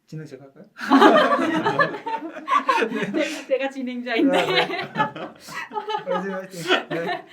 진행 제가 할까요? 제가 진행자인데. 화이팅 화이팅. 네.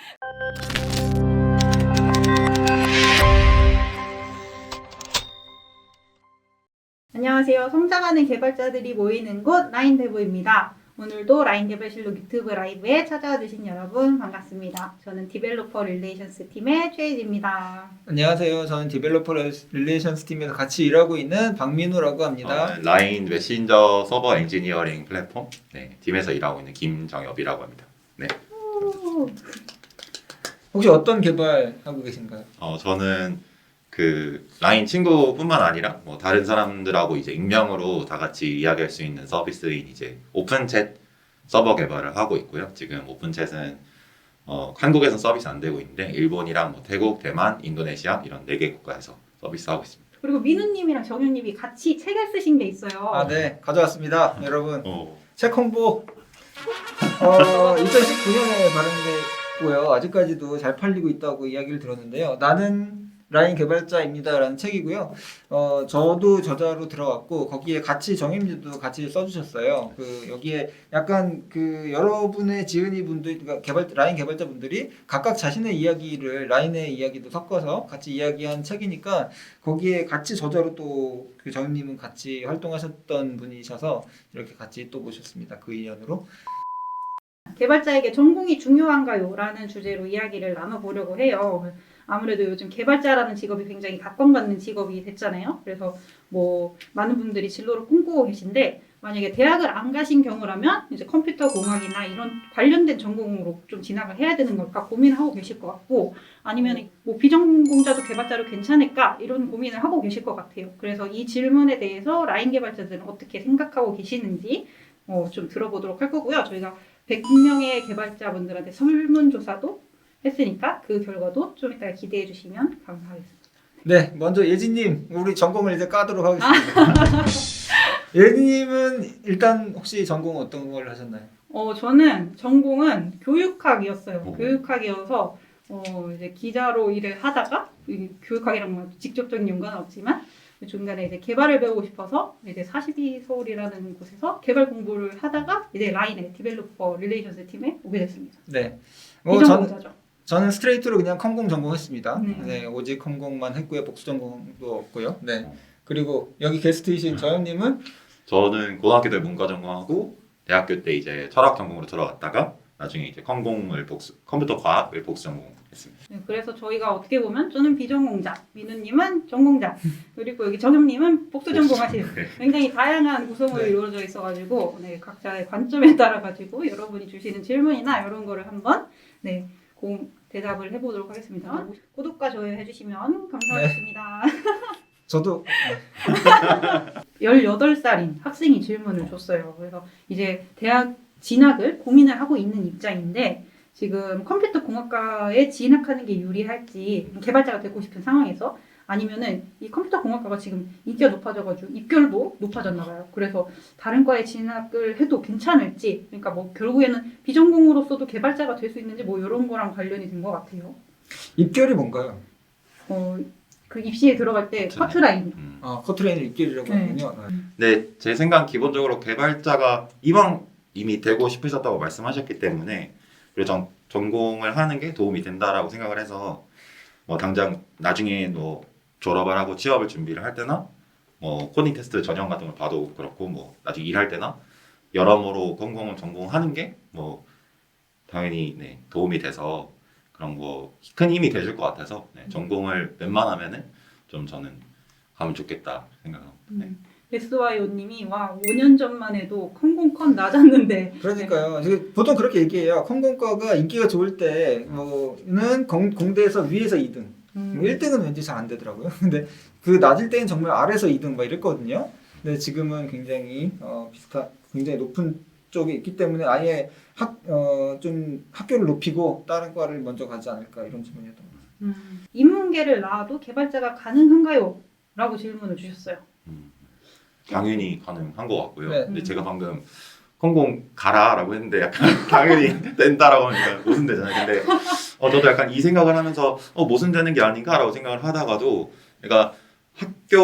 안녕하세요. 성장하는 개발자들이 모이는 곳 라인데브입니다. 오늘도 라인개발실록 유튜브 라이브에 찾아와 주신 여러분 반갑습니다. 저는 디벨로퍼 릴레이션스 팀의 최혜지입니다. 안녕하세요. 저는 디벨로퍼 릴레이션스 팀에서 같이 일하고 있는 박민우라고 합니다. 라인 메신저 서버 엔지니어링 플랫폼 팀에서 일하고 있는 김정엽이라고 합니다. 네. 혹시 어떤 개발 하고 계신가요? 저는 그 라인 친구뿐만 아니라 뭐 다른 사람들하고 이제 익명으로 다 같이 이야기할 수 있는 서비스인 이제 오픈챗 서버 개발을 하고 있고요. 지금 오픈챗은 한국에서 서비스 안 되고 있는데 일본이랑 뭐 태국, 대만, 인도네시아 이런 4개 국가에서 서비스하고 있습니다. 그리고 민우님이랑 정윤님이 같이 책을 쓰신 게 있어요. 아, 네. 가져왔습니다. 여러분. 어, 책 홍보 2019년에 발행됐고요. 아직까지도 잘 팔리고 있다고 이야기를 들었는데요. 나는 라인 개발자입니다라는 책이고요. 저도 저자로 들어갔고 거기에 같이 정임님도 같이 써주셨어요. 그 여기에 약간 그 여러분의 지은이 분들, 그러니까 라인 개발자 분들이 각각 자신의 이야기를 라인의 이야기도 섞어서 같이 이야기한 책이니까 거기에 같이 저자로 또 그 정임님은 같이 활동하셨던 분이셔서 이렇게 같이 또 모셨습니다. 그 인연으로. 개발자에게 전공이 중요한가요? 라는 주제로 이야기를 나눠보려고 해요. 아무래도 요즘 개발자라는 직업이 굉장히 각광받는 직업이 됐잖아요. 그래서 뭐 많은 분들이 진로를 꿈꾸고 계신데 만약에 대학을 안 가신 경우라면 이제 컴퓨터 공학이나 이런 관련된 전공으로 좀 진학을 해야 되는 걸까 고민하고 계실 것 같고 아니면 뭐 비전공자도 개발자로 괜찮을까 이런 고민을 하고 계실 것 같아요. 그래서 이 질문에 대해서 라인 개발자들은 어떻게 생각하고 계시는지 좀 들어보도록 할 거고요. 저희가 100명의 개발자분들한테 설문조사도 했으니까 그 결과도 좀 이따가 기대해 주시면 감사하겠습니다. 네, 먼저 예진님, 우리 전공을 이제 까도록 하겠습니다. 예진님은 일단 혹시 전공 어떤 걸 하셨나요? 저는 전공은 교육학이었어요. 오. 교육학이어서 이제 기자로 일을 하다가 교육학이랑 뭐 직접적인 연관은 없지만 중간에 이제 개발을 배우고 싶어서 이제 42서울이라는 곳에서 개발 공부를 하다가 이제 라인의 디벨로퍼 릴레이션스 팀에 오게 됐습니다. 네. 비전공자죠. 저는 스트레이트로 그냥 컴공 전공했습니다. 네. 네, 오직 컴공만 했고요. 복수 전공도 없고요. 네. 그리고 여기 게스트이신 저현님은 저는 고등학교 때 문과 전공하고 대학교 때 이제 철학 전공으로 들어갔다가 나중에 이제 컴퓨터 과학을 복수 전공했습니다. 네, 그래서 저희가 어떻게 보면 저는 비전공자, 민우님은 전공자, 그리고 여기 정엽님은 복수 전공하신 굉장히 다양한 구성으로 네. 이루어져 있어가지고 각자의 관점에 따라 가지고 여러분이 주시는 질문이나 이런 거를 한번 대답을 해보도록 하겠습니다. 구독과 좋아요 해주시면 감사하겠습니다. 저도 18살인 학생이 질문을 줬어요. 그래서 이제 대학 진학을 고민을 하고 있는 입장인데 지금 컴퓨터 공학과에 진학하는 게 유리할지 개발자가 되고 싶은 상황에서 아니면은 이 컴퓨터 공학과가 지금 인기가 높아져가지고 입결도 높아졌나 봐요. 그래서 다른 과에 진학을 해도 괜찮을지 그러니까 뭐 결국에는 비전공으로서도 개발자가 될 수 있는지 뭐 이런 거랑 관련이 된 것 같아요. 입결이 뭔가요? 그 입시에 들어갈 때 커트라인. 커트라인을 입결이라고 네. 하군요. 네, 제 생각 기본적으로 개발자가 이왕 이미 되고 싶으셨다고 말씀하셨기 때문에 그리고 전공을 하는 게 도움이 된다라고 생각을 해서 뭐 당장 나중에 뭐 졸업을 하고 취업을 준비를 할 때나 뭐 코딩 테스트 전형 같은 걸 봐도 그렇고 뭐 나중에 일할 때나 여러모로 전공하는 게 뭐 당연히 도움이 돼서 그런 거 큰 힘이 되줄 것 같아서 전공을 웬만하면은 좀 저는 가면 좋겠다 생각합니다. SYO님이 와 5년 전만 해도 컴공컨 낮았는데 그러니까요. 보통 그렇게 얘기해요. 컴공과가 인기가 좋을 때는 공대에서 위에서 2등. 1등은 왠지 잘 안 되더라고요. 근데 그 낮을 때는 정말 아래에서 2등 막 이랬거든요. 근데 지금은 굉장히 굉장히 높은 쪽에 있기 때문에 아예 좀 학교를 높이고 다른 과를 먼저 가지 않을까 이런 질문이었던 것 같아요. 인문계를 나와도 개발자가 가능한가요? 라고 질문을 주셨어요. 당연히 가능한 것 같고요. 네. 근데 제가 방금 컴공 가라라고 했는데 약간 당연히 된다라고 하니까 모순되잖아요. 근데 저도 약간 이 생각을 하면서 모순되는 게 아닌가라고 생각을 하다가도 그러니까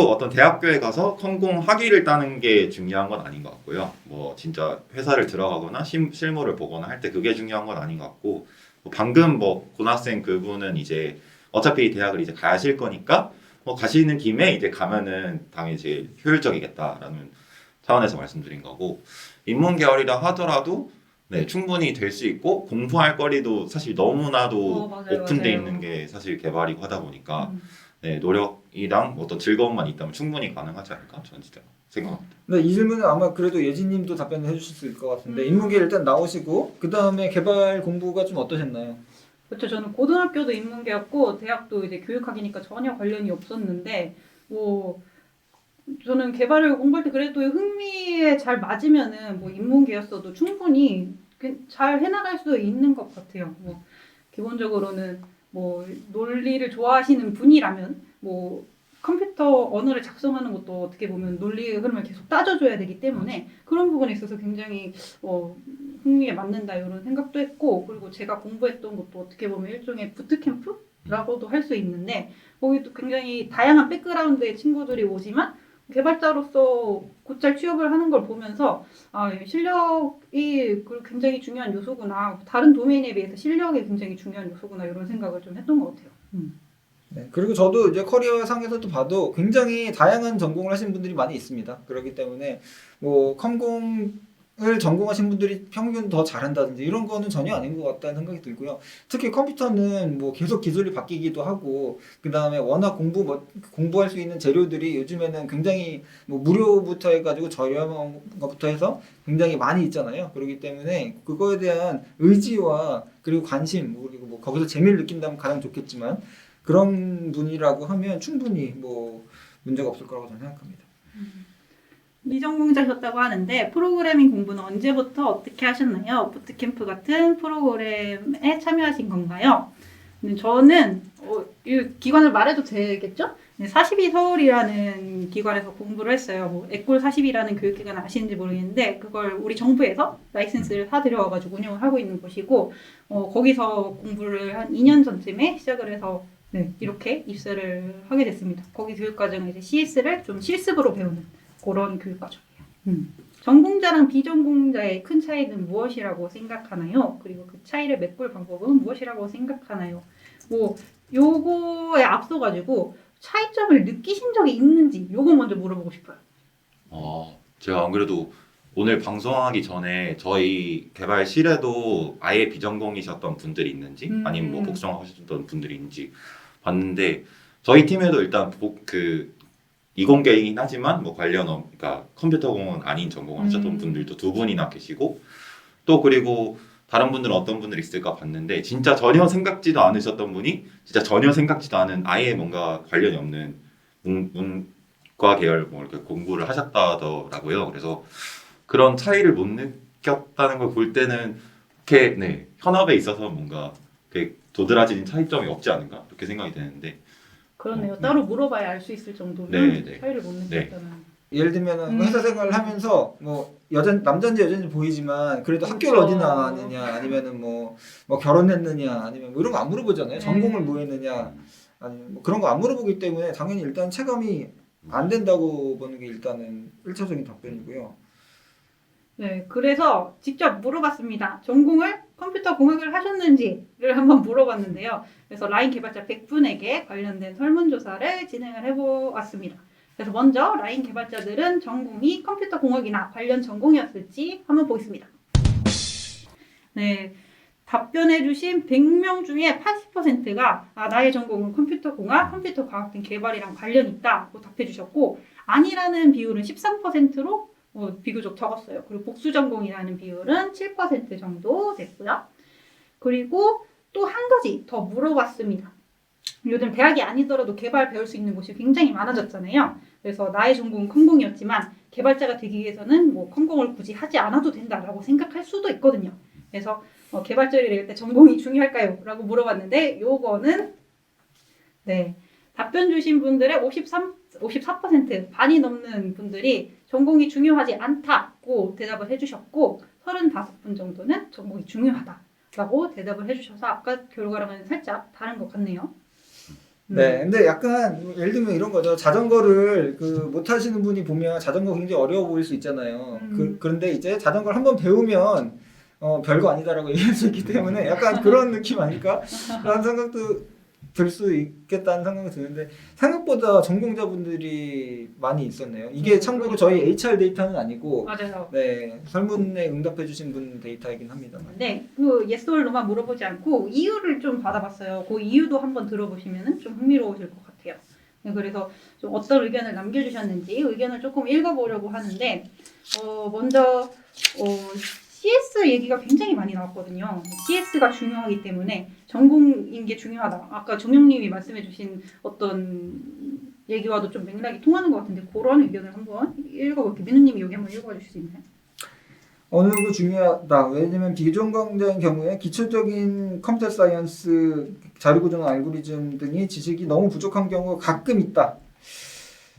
어떤 대학교에 가서 컴공 학위를 따는 게 중요한 건 아닌 것 같고요. 뭐 진짜 회사를 들어가거나 실무를 보거나 할 때 그게 중요한 건 아닌 것 같고, 뭐 방금 뭐 고등학생 그분은 이제 어차피 대학을 이제 가실 거니까 뭐 가시는 김에 이제 가면은 당연히 제일 효율적이겠다라는 차원에서 말씀드린 거고, 인문 계열이라 하더라도 네, 충분히 될 수 있고 공부할 거리도 사실 너무나도 맞아요, 오픈돼 맞아요. 있는 게 사실 개발이고 하다 보니까 음. 네, 노력이랑 어떤 즐거움만 있다면 충분히 가능하지 않을까 저는 진짜 생각합니다. 근데 이 질문은 아마 그래도 예진님도 답변을 해주실 수 있을 것 같은데 인문계 일단 나오시고 그 다음에 개발 공부가 좀 어떠셨나요? 그렇죠. 저는 고등학교도 인문계였고 대학도 이제 교육학이니까 전혀 관련이 없었는데 뭐 저는 개발을 공부할 때 그래도 흥미에 잘 맞으면은 뭐 인문계였어도 충분히 잘 해나갈 수 있는 것 같아요. 뭐 기본적으로는 뭐 논리를 좋아하시는 분이라면 뭐 컴퓨터 언어를 작성하는 것도 어떻게 보면 논리의 흐름을 계속 따져줘야 되기 때문에 그런 부분에 있어서 굉장히 흥미에 맞는다 이런 생각도 했고, 그리고 제가 공부했던 것도 어떻게 보면 일종의 부트캠프라고도 할 수 있는데 거기도 굉장히 다양한 백그라운드의 친구들이 오지만 개발자로서 곧잘 취업을 하는 걸 보면서 실력이 굉장히 중요한 요소구나. 다른 도메인에 비해서 실력이 굉장히 중요한 요소구나 이런 생각을 좀 했던 것 같아요. 네, 그리고 저도 이제 커리어 상에서도 봐도 굉장히 다양한 전공을 하시는 분들이 많이 있습니다. 그렇기 때문에 뭐 컴공을 전공하신 분들이 평균 더 잘한다든지 이런 거는 전혀 아닌 것 같다는 생각이 들고요. 특히 컴퓨터는 뭐 계속 기술이 바뀌기도 하고 그 다음에 워낙 공부할 수 있는 재료들이 요즘에는 굉장히 뭐 무료부터 해가지고 저렴한 것부터 해서 굉장히 많이 있잖아요. 그렇기 때문에 그거에 대한 의지와 그리고 관심 그리고 뭐 거기서 재미를 느낀다면 가장 좋겠지만 그런 분이라고 하면 충분히 뭐 문제가 없을 거라고 저는 생각합니다. 미전공자셨다고 하는데 프로그래밍 공부는 언제부터 어떻게 하셨나요? 부트캠프 같은 프로그램에 참여하신 건가요? 저는 이 기관을 말해도 되겠죠? 42 서울이라는 기관에서 공부를 했어요. 뭐 에꼴 40이라는 교육기관 아시는지 모르겠는데 그걸 우리 정부에서 라이센스를 사들여와가지고 운영을 하고 있는 곳이고 거기서 공부를 한 2년 전쯤에 시작을 해서 이렇게 입사를 하게 됐습니다. 거기 교육과정은 이제 CS를 좀 실습으로 배우는 그런 교육과정이에요. 전공자랑 비전공자의 큰 차이는 무엇이라고 생각하나요? 그리고 그 차이를 메꿀 방법은 무엇이라고 생각하나요? 뭐 요거에 앞서가지고 차이점을 느끼신 적이 있는지 요거 먼저 물어보고 싶어요. 제가 안 그래도 오늘 방송하기 전에 저희 개발실에도 아예 비전공이셨던 분들이 있는지 아니면 뭐 복성하셨던 분들이 있는지 봤는데 저희 팀에도 일단 그 이공계이긴 하지만 뭐 그러니까 컴퓨터 공은 아닌 전공을 하셨던 분들도 2분이나 계시고 또 그리고 다른 분들은 어떤 분들이 있을까 봤는데 진짜 전혀 생각지도 않으셨던 분이 진짜 전혀 생각지도 않은 아예 뭔가 관련이 없는 문과 계열 뭐 이렇게 공부를 하셨다더라고요. 그래서 그런 차이를 못 느꼈다는 걸 볼 때는 이렇게 현업에 있어서 뭔가 도드라지는 차이점이 없지 않은가 이렇게 생각이 되는데 그렇네요. 따로 물어봐야 알 수 있을 정도면 차이를 못 느꼈다는. 예를 들면은 회사 생활을 하면서 뭐 남자인지 여자인지 보이지만 그래도 학교를 그렇죠. 어디 나왔느냐 아니면은 뭐 결혼했느냐 아니면 뭐 이런 거 안 물어보잖아요. 전공을 뭐 했느냐 아니면 뭐 그런 거 안 물어보기 때문에 당연히 일단 체감이 안 된다고 보는 게 일단은 1차적인 답변이고요. 네, 그래서 직접 물어봤습니다. 전공을 컴퓨터 공학을 하셨는지를 한번 물어봤는데요. 그래서 라인 개발자 100분에게 관련된 설문조사를 진행을 해보았습니다. 그래서 먼저 라인 개발자들은 전공이 컴퓨터 공학이나 관련 전공이었을지 한번 보겠습니다. 네, 답변해주신 100명 중에 80%가 나의 전공은 컴퓨터 공학, 컴퓨터 과학 등 개발이랑 관련 있다고 답해주셨고 아니라는 비율은 13%로 비교적 적었어요. 그리고 복수 전공이라는 비율은 7% 정도 됐고요. 그리고 또 한 가지 더 물어봤습니다. 요즘 대학이 아니더라도 개발 배울 수 있는 곳이 굉장히 많아졌잖아요. 그래서 나의 전공은 컴공이었지만 개발자가 되기 위해서는 뭐 컴공을 굳이 하지 않아도 된다라고 생각할 수도 있거든요. 그래서 개발자를 이럴 때 전공이 중요할까요? 라고 물어봤는데 요거는 답변 주신 분들의 54% 반이 넘는 분들이 전공이 중요하지 않다고 대답을 해주셨고 35분 정도는 전공이 중요하다라고 대답을 해주셔서 아까 결과랑은 살짝 다른 것 같네요. 네, 근데 약간 예를 들면 이런 거죠. 자전거를 못 타시는 분이 보면 자전거 굉장히 어려워 보일 수 있잖아요. 그런데 이제 자전거를 한번 배우면 별거 아니다라고 얘기할 수 있기 때문에 약간 그런 느낌 아닐까? 라는 생각도 들 수 있겠다는 생각이 드는데 생각보다 전공자분들이 많이 있었네요. 이게 참고로 저희 HR 데이터는 아니고 맞아요. 네, 설문에 응답해 주신 분 데이터이긴 합니다만. 네, 그 yes or no만 물어보지 않고 이유를 좀 받아봤어요. 그 이유도 한번 들어보시면 좀 흥미로우실 것 같아요. 네, 그래서 좀 어떤 의견을 남겨주셨는지 의견을 조금 읽어보려고 하는데 먼저 CS 얘기가 굉장히 많이 나왔거든요. CS가 중요하기 때문에 전공인 게 중요하다. 아까 정영님이 말씀해주신 어떤 얘기와도 좀 맥락이 통하는 것 같은데 그런 의견을 한번 읽어볼게요. 민우님이 여기 한번 읽어주실 수 있나요? 어느 정도 중요하다. 왜냐면 비전공자인 경우에 기초적인 컴퓨터 사이언스, 자료 구조나 알고리즘 등의 지식이 너무 부족한 경우가 가끔 있다.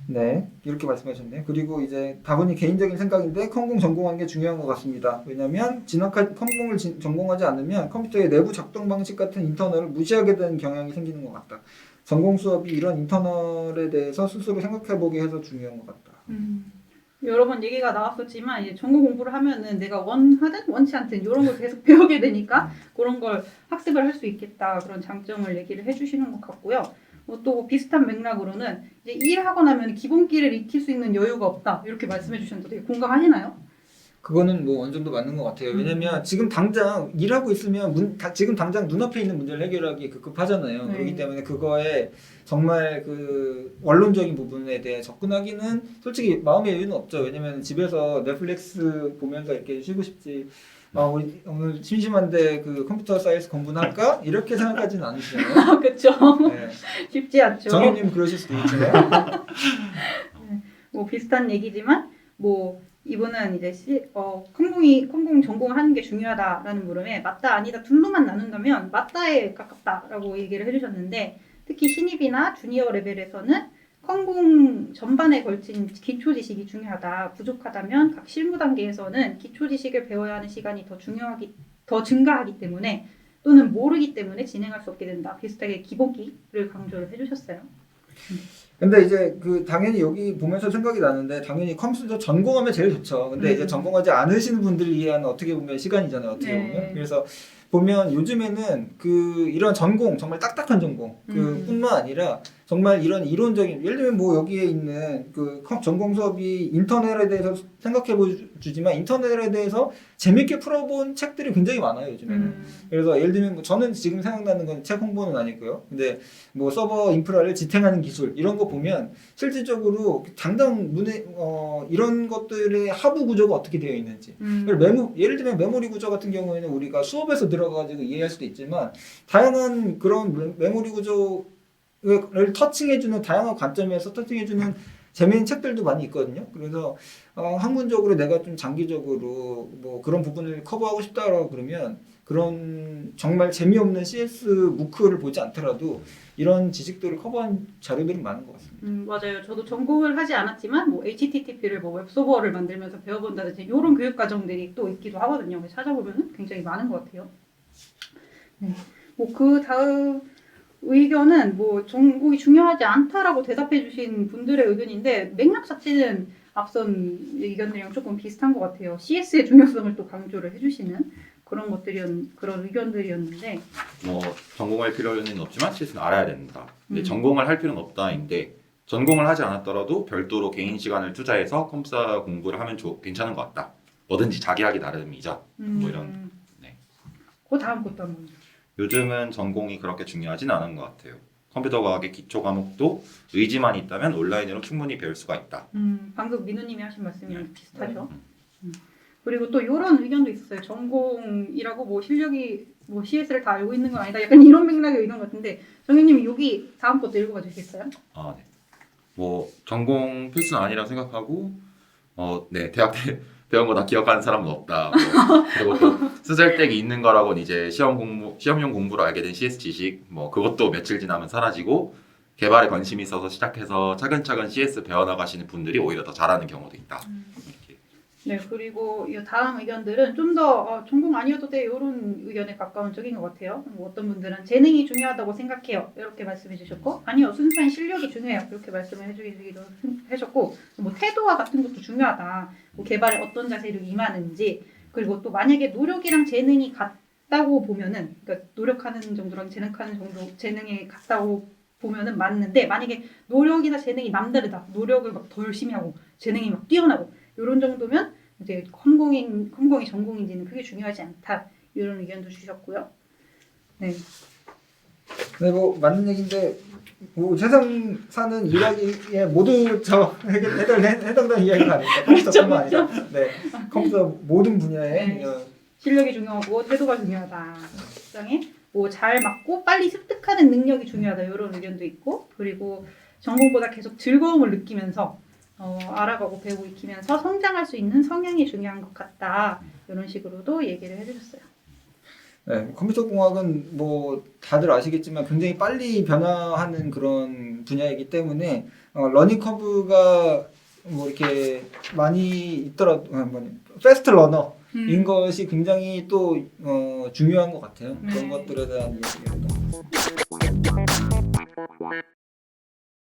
네, 이렇게 말씀하셨네요. 그리고 이제 다분히 개인적인 생각인데 컴공 전공하는 게 중요한 것 같습니다. 왜냐면 컴공을 전공하지 않으면 컴퓨터의 내부 작동 방식 같은 인터널을 무시하게 되는 경향이 생기는 것 같다. 전공 수업이 이런 인터널에 대해서 스스로 생각해보게 해서 중요한 것 같다. 여러 번 얘기가 나왔었지만 이제 전공 공부를 하면은 내가 원하든 원치 않든 이런 걸 계속 배우게 되니까 그런 걸 학습을 할 수 있겠다 그런 장점을 얘기를 해주시는 것 같고요. 또 비슷한 맥락으로는 이제 일하고 나면 기본기를 익힐 수 있는 여유가 없다 이렇게 말씀해 주셨는데 되게 공감하시나요? 그거는 뭐 어느 정도 맞는 것 같아요. 왜냐면 지금 당장 일하고 있으면 지금 당장 눈앞에 있는 문제를 해결하기 급급하잖아요. 네. 그렇기 때문에 그거에 정말 그 원론적인 부분에 대해 접근하기는 솔직히 마음의 여유는 없죠. 왜냐면 집에서 넷플릭스 보면서 이렇게 쉬고 싶지. 우리 오늘 심심한데 그 컴퓨터 사이언스 공부는 할까? 이렇게 생각하지는 않으시잖아요. 그렇죠. 네. 쉽지 않죠. 정현님 그러실 수도 있지만. 뭐 비슷한 얘기지만 뭐 이분은 이제 컴공 전공을 하는 게 중요하다라는 물음에 맞다 아니다 둘로만 나눈다면 맞다에 가깝다라고 얘기를 해주셨는데 특히 신입이나 주니어 레벨에서는 컴공 전반에 걸친 기초 지식이 중요하다. 부족하다면 각 실무 단계에서는 기초 지식을 배워야 하는 시간이 더 증가하기 때문에 또는 모르기 때문에 진행할 수 없게 된다. 비슷하게 기본기를 강조를 해주셨어요. 근데 이제 당연히 여기 보면서 생각이 나는데 당연히 컴퓨터 전공하면 제일 좋죠. 근데 이제 전공하지 않으시는 분들을 위한 어떻게 보면 시간이잖아요. 어떻게 네. 보면. 그래서 보면 요즘에는 이런 전공 정말 딱딱한 전공 뿐만 아니라 정말 이런 이론적인 예를 들면 뭐 여기에 있는 전공 수업이 인터넷에 대해서 생각해 보주지만 인터넷에 대해서 재밌게 풀어본 책들이 굉장히 많아요 요즘에는. 그래서 예를 들면 뭐 저는 지금 생각나는 건 책 홍보는 아니고요. 근데 뭐 서버 인프라를 지탱하는 기술 이런 거 보면 실질적으로 당장 눈에 이런 것들의 하부 구조가 어떻게 되어 있는지. 예를 들면 메모리 구조 같은 경우에는 우리가 수업에서 들어가지고 이해할 수도 있지만 다양한 그런 메모리 구조를 터칭해주는 다양한 관점에서 터칭해주는 재미있는 책들도 많이 있거든요. 그래서 학문적으로 내가 좀 장기적으로 뭐 그런 부분을 커버하고 싶다라고 그러면 그런 정말 재미없는 CS 무크를 보지 않더라도 이런 지식들을 커버한 자료들이 많은 것 같습니다. 맞아요. 저도 전공을 하지 않았지만 뭐 HTTP를 뭐 웹서버를 만들면서 배워본다든지 이런 교육 과정들이 또 있기도 하거든요. 찾아보면 굉장히 많은 것 같아요. 네. 뭐 그 다음 의견은 뭐 전공이 중요하지 않다라고 대답해 주신 분들의 의견인데 맥락 자체는 앞선 의견들이랑 조금 비슷한 것 같아요. CS의 중요성을 또 강조를 해주시는 그런 의견들이었는데 뭐 전공할 필요는 없지만 CS는 알아야 된다. 근데 전공을 할 필요는 없다인데 전공을 하지 않았더라도 별도로 개인 시간을 투자해서 컴퓨터 공부를 하면 괜찮은 것 같다. 뭐든지 자기 하기 나름이죠. 뭐 이런. 네. 그 다음 것도 한번. 요즘은 전공이 그렇게 중요하진 않은 것 같아요. 컴퓨터 과학의 기초 과목도 의지만 있다면 온라인으로 충분히 배울 수가 있다. 방금 민우님이 하신 말씀이랑 비슷하죠. 그리고 또 이런 의견도 있었어요. 전공이라고 뭐 실력이 뭐 CS를 다 알고 있는 건 아니다. 약간 이런 맥락의 의견 같은데 정현님이 여기 다음 것도 읽어봐 주시겠어요? 네. 뭐 전공 필수는 아니라고 생각하고 네 대학 때 배운 거 다 기억하는 사람은 없다. 그리고 또 쓰잘데기 있는 거라고는 이제 시험용 공부로 알게 된 CS 지식 뭐 그것도 며칠 지나면 사라지고 개발에 관심이 있어서 시작해서 차근차근 CS 배워나가시는 분들이 오히려 더 잘하는 경우도 있다. 이렇게. 네, 그리고 이 다음 의견들은 좀 더 전공 아니어도 돼 이런 의견에 가까운 쪽인 것 같아요. 뭐 어떤 분들은 재능이 중요하다고 생각해요 이렇게 말씀해 주셨고, 아니요 순수한 실력이 중요해요 이렇게 말씀을 해주기도 하셨고, 뭐 태도와 같은 것도 중요하다. 뭐 개발에 어떤 자세로 임하는지, 그리고 또 만약에 노력이랑 재능이 같다고 보면은, 그러니까 노력하는 정도랑 재능하는 정도 재능이 같다고 보면은 맞는데, 만약에 노력이나 재능이 남다르다, 노력을 막 더 열심히 하고 재능이 막 뛰어나고 이런 정도면 이제 컴공이 전공인지는 크게 중요하지 않다 이런 의견도 주셨고요. 네, 네, 뭐 맞는 얘기인데 뭐 세상 사는 이야기에 모두 해당되는 이야기가 아닐까. 컴퓨터뿐만 아니라 네, 컴퓨터 모든 분야에 네. 실력이 중요하고 태도가 중요하다. 시장에 뭐 잘 맞고 빨리 습득하는 능력이 중요하다 이런 의견도 있고, 그리고 전공보다 계속 즐거움을 느끼면서 알아가고 배우고 익히면서 성장할 수 있는 성향이 중요한 것 같다 이런 식으로도 얘기를 해주셨어요. 네, 컴퓨터 공학은 뭐 다들 아시겠지만 굉장히 빨리 변화하는 그런 분야이기 때문에 러닝 커브가 뭐 이렇게 많이 있더라도 패스트 러너인 것이 굉장히 또 중요한 것 같아요. 그런 것들에 대한 이야기입니다.